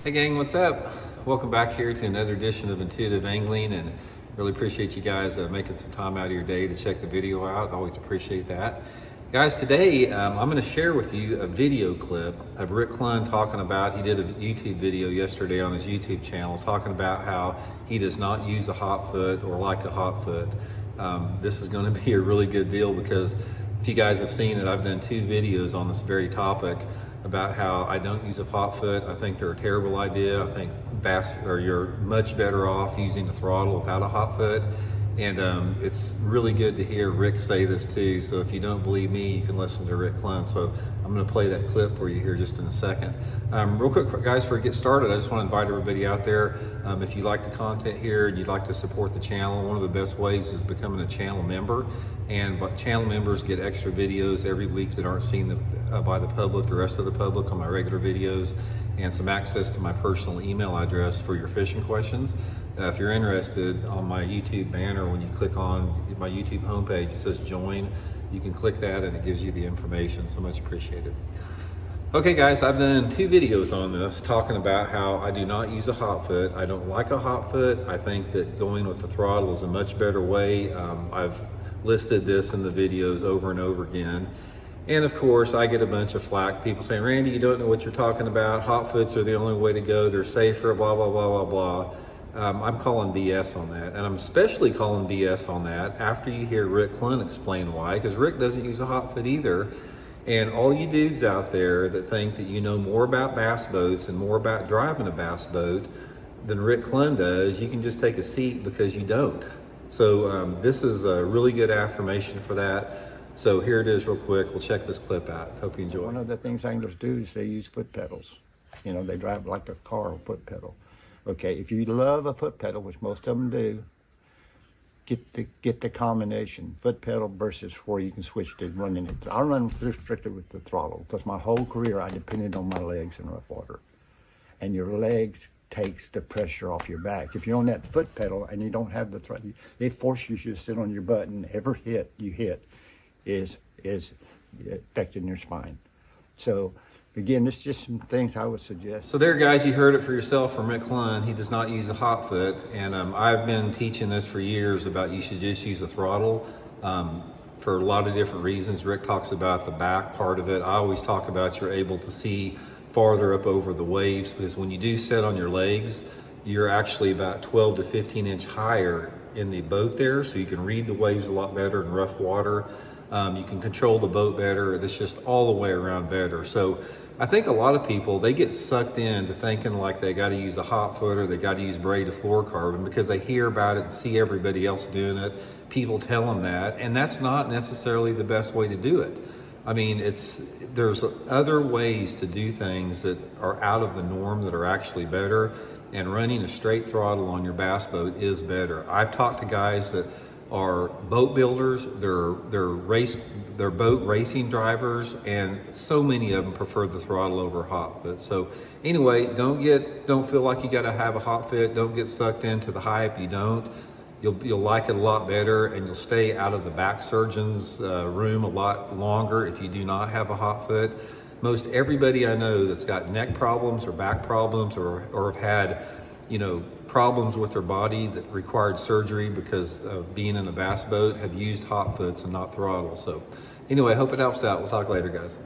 Hey gang, what's up? Welcome back here to another edition of Intuitive Angling, and really appreciate you guys making some time out of your day to check the video out. Always appreciate that. Guys, today I'm going to share with you a video clip of Rick Clunn talking about, he did a YouTube video yesterday on his YouTube channel talking about how he does not use a hot foot or like a hot foot. This is going to be a really good deal because if you guys have seen it, I've done 2 videos on this very topic about how I don't use a hot foot. I think they're a terrible idea. I think you're much better off using a throttle without a hot foot. And it's really good to hear Rick say this too. So if you don't believe me, you can listen to Rick Clunn. So I'm going to play that clip for you here just in a second. Real quick, guys, before we get started, I just want to invite everybody out there. If you like the content here and you'd like to support the channel, one of the best ways is becoming a channel member. And channel members get extra videos every week that aren't seen by the public, the rest of the public, on my regular videos, and some access to my personal email address for your fishing questions. If you're interested, on my YouTube banner, when you click on my YouTube homepage, it says join. You can click that and it gives you the information. So much appreciated. Okay guys, I've done 2 videos on this talking about how I do not use a hot foot. I don't like a hot foot. I think that going with the throttle is a much better way. I've listed this in the videos over and over again. And of course, I get a bunch of flack. People saying, Randy, you don't know what you're talking about. Hot foots are the only way to go. They're safer, blah, blah, blah, blah, blah. I'm calling BS on that. And I'm especially calling BS on that after you hear Rick Clunn explain why, because Rick doesn't use a hot foot either. And all you dudes out there that think that you know more about bass boats and more about driving a bass boat than Rick Clunn does, you can just take a seat because you don't. So this is a really good affirmation for that. So here it is real quick. We'll check this clip out. Hope you enjoy. One of the things anglers do is they use foot pedals. You know, they drive like a car with foot pedal. Okay, if you love a foot pedal, which most of them do, get the combination, foot pedal versus where you can switch to running it. I run strictly with the throttle because my whole career I depended on my legs in rough water. And your legs takes the pressure off your back. If you're on that foot pedal and you don't have the throttle, they force you to sit on your butt, and every hit you hit is affecting your spine. So again, this is just some things I would suggest. So there, guys, you heard it for yourself from Rick Clunn. He does not use a hot foot, and I've been teaching this for years about you should just use a throttle for a lot of different reasons. Rick talks about the back part of it. I always talk about you're able to see farther up over the waves, because when you do sit on your legs, you're actually about 12 to 15 inch higher in the boat there, so you can read the waves a lot better in rough water. You can control the boat better. It's just all the way around better. So I think a lot of people, they get sucked into thinking like they got to use a hot foot or they got to use braided fluorocarbon because they hear about it and see everybody else doing it. People tell them that, and that's not necessarily the best way to do it. I mean, there's other ways to do things that are out of the norm that are actually better, and running a straight throttle on your bass boat is better. I've talked to guys that are boat builders, they're boat racing drivers, and so many of them prefer the throttle over hot foot. So anyway, don't feel like you got to have a hot foot. Don't get sucked into the hype. You don't. You'll like it a lot better, and you'll stay out of the back surgeon's room a lot longer if you do not have a hot foot. Most everybody I know that's got neck problems or back problems or have had, problems with their body that required surgery because of being in a bass boat have used hot foots and not throttle. So anyway, I hope it helps out. We'll talk later, guys.